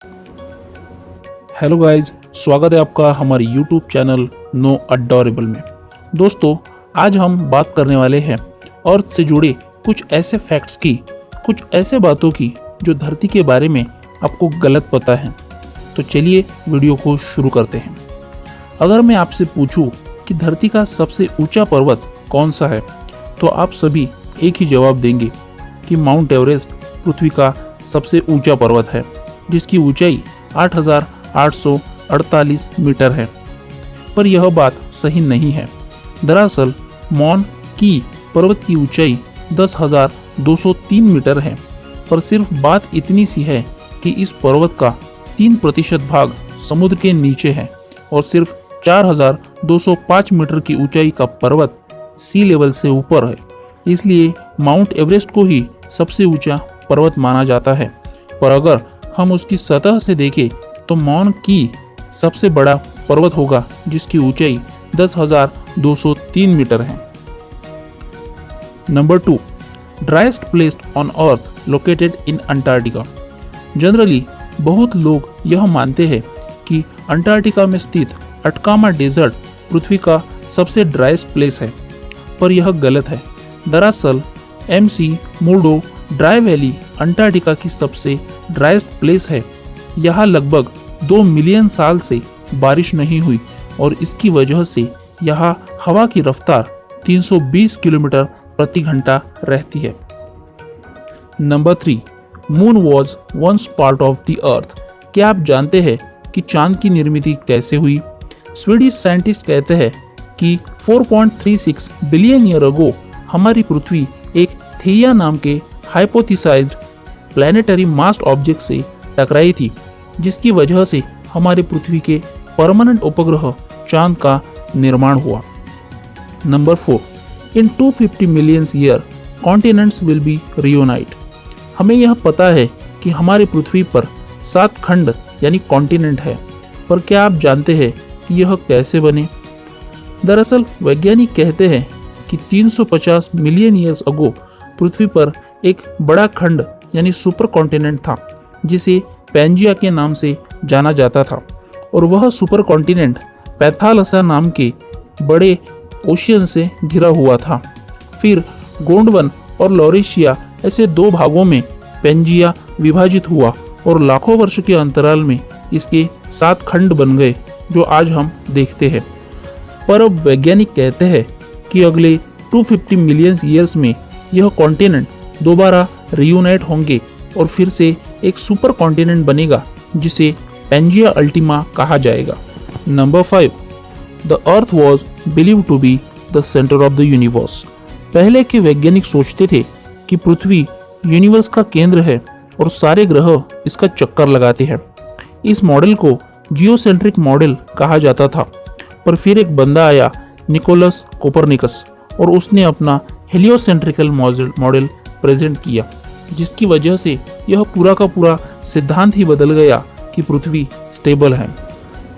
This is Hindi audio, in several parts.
हेलो गाइज, स्वागत है आपका हमारे YouTube चैनल नो अडोरेबल में। दोस्तों, आज हम बात करने वाले हैं अर्थ से जुड़े कुछ ऐसे फैक्ट्स की, कुछ ऐसे बातों की जो धरती के बारे में आपको गलत पता है। तो चलिए वीडियो को शुरू करते हैं। अगर मैं आपसे पूछूं कि धरती का सबसे ऊंचा पर्वत कौन सा है, तो आप सभी एक ही जवाब देंगे कि माउंट एवरेस्ट पृथ्वी का सबसे ऊंचा पर्वत है, जिसकी ऊंचाई 8,848 मीटर है। पर यह बात सही नहीं है। दरअसल मौन की पर्वत की ऊंचाई 10,203 मीटर है। पर सिर्फ बात इतनी सी है कि इस पर्वत का 3% भाग समुद्र के नीचे है और सिर्फ 4,205 मीटर की ऊंचाई का पर्वत सी लेवल से ऊपर है। इसलिए माउंट एवरेस्ट को ही सबसे ऊंचा पर्वत माना जाता है। पर अगर हम उसकी सतह से देखें तो मौन की सबसे बड़ा पर्वत होगा, जिसकी ऊंचाई 10,203 मीटर है। Number 2, driest place on earth located in Antarctica. Generally बहुत लोग यह मानते हैं कि अंटार्कटिका में स्थित अटकामा डेजर्ट पृथ्वी का सबसे ड्राइएस्ट प्लेस है, पर यह गलत है। दरअसल MC मुर्डो ड्राई वैली अंटार्कटिका की सबसे ड्राइएस्ट प्लेस है। यहाँ लगभग 2 मिलियन साल से बारिश नहीं हुई और इसकी वजह से यहाँ हवा की रफ्तार 320 किलोमीटर प्रति घंटा रहती है। Number 3, moon was once part of the earth. क्या आप जानते हैं कि चांद की निर्मित कैसे हुई? स्वीडिश साइंटिस्ट कहते हैं कि 4.36 बिलियन ईयर अगो हमारी पृथ्वी एक थेया नाम के हाइपोथेसाइज्ड प्लैनेटरी मास ऑब्जेक्ट से टकराई थी, जिसकी वजह से हमारी पृथ्वी के परमानेंट उपग्रह चांद का निर्माण हुआ। Number 4, in 250 million year continents will be reunite. हमें यह पता है कि हमारी पृथ्वी पर 7 खंड यानी कॉन्टिनेंट है, पर क्या आप जानते हैं कि यह कैसे बने? दरअसल वैज्ञानिक कहते हैं कि 350 मिलियन ईयर्स अगो पृथ्वी पर एक बड़ा खंड यानी सुपर कॉन्टिनेंट था, जिसे पैंजिया के नाम से जाना जाता था, और वह सुपर कॉन्टिनेंट पैथालसा नाम के बड़े ओशियन से घिरा हुआ था। फिर गोंडवन और लॉरेशिया ऐसे 2 भागों में पैंजिया विभाजित हुआ और लाखों वर्ष के अंतराल में इसके 7 खंड बन गए, जो आज हम देखते हैं। पर अब वैज्ञानिक कहते हैं कि अगले 250 मिलियन ईयर्स में यह कॉन्टिनेंट दोबारा रियूनाइट होंगे और फिर से एक सुपर कॉन्टिनेंट बनेगा, जिसे पैंजिया अल्टीमा कहा जाएगा। Number 5, the earth was believed to be the centre of the universe. पहले के वैज्ञानिक सोचते थे कि पृथ्वी यूनिवर्स का केंद्र है और सारे ग्रह इसका चक्कर लगाते हैं। इस मॉडल को जियोसेंट्रिक मॉडल कहा जाता था। पर फिर एक बंदा आया, निकोलस कोपरनिकस, और उसने अपना हेलियोसेंट्रिकल मॉडल प्रेजेंट किया, जिसकी वजह से यह पूरा का पूरा सिद्धांत ही बदल गया कि पृथ्वी स्टेबल है।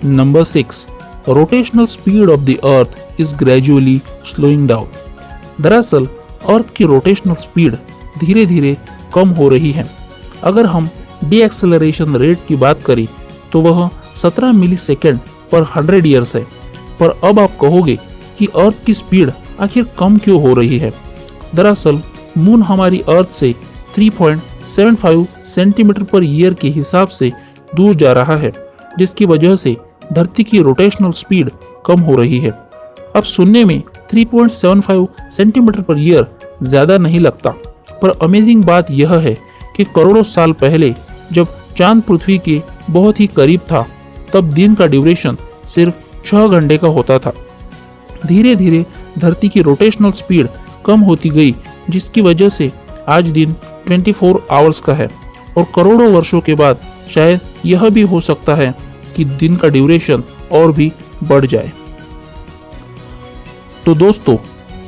Number 6, rotational speed of the earth is gradually slowing down. दरअसल अर्थ की रोटेशनल स्पीड धीरे धीरे कम हो रही है। अगर हम डीएक्सेलरेशन रेट की बात करें तो वह 17 मिलीसेकंड पर 100 ईयर्स है। पर अब आप कहोगे कि अर्थ की स्पीड आखिर कम क्यों हो रही है? दरअसल मून हमारी अर्थ से 3.75 सेंटीमीटर पर ईयर के हिसाब से दूर जा रहा है, जिसकी वजह से धरती की रोटेशनल स्पीड कम हो रही है। अब सुनने में 3.75 सेंटीमीटर पर ईयर ज्यादा नहीं लगता, पर अमेजिंग बात यह है कि करोड़ों साल पहले जब चांद पृथ्वी के बहुत ही करीब था, तब दिन का ड्यूरेशन सिर्फ 6 घंटे का होता था। धीरे धीरे धरती की रोटेशनल स्पीड कम होती गई, जिसकी वजह से आज दिन 24 आवर्स का है, और करोड़ों वर्षों के बाद शायद यह भी हो सकता है कि दिन का ड्यूरेशन और भी बढ़ जाए। तो दोस्तों,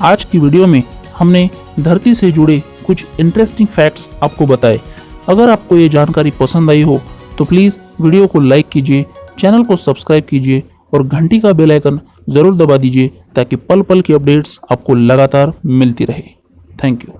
आज की वीडियो में हमने धरती से जुड़े कुछ इंटरेस्टिंग फैक्ट्स आपको बताए। अगर आपको ये जानकारी पसंद आई हो तो प्लीज़ वीडियो को लाइक कीजिए, चैनल को सब्सक्राइब कीजिए और घंटी का बेल आइकन ज़रूर दबा दीजिए, ताकि पल पल की अपडेट्स आपको लगातार मिलती रहे। Thank you.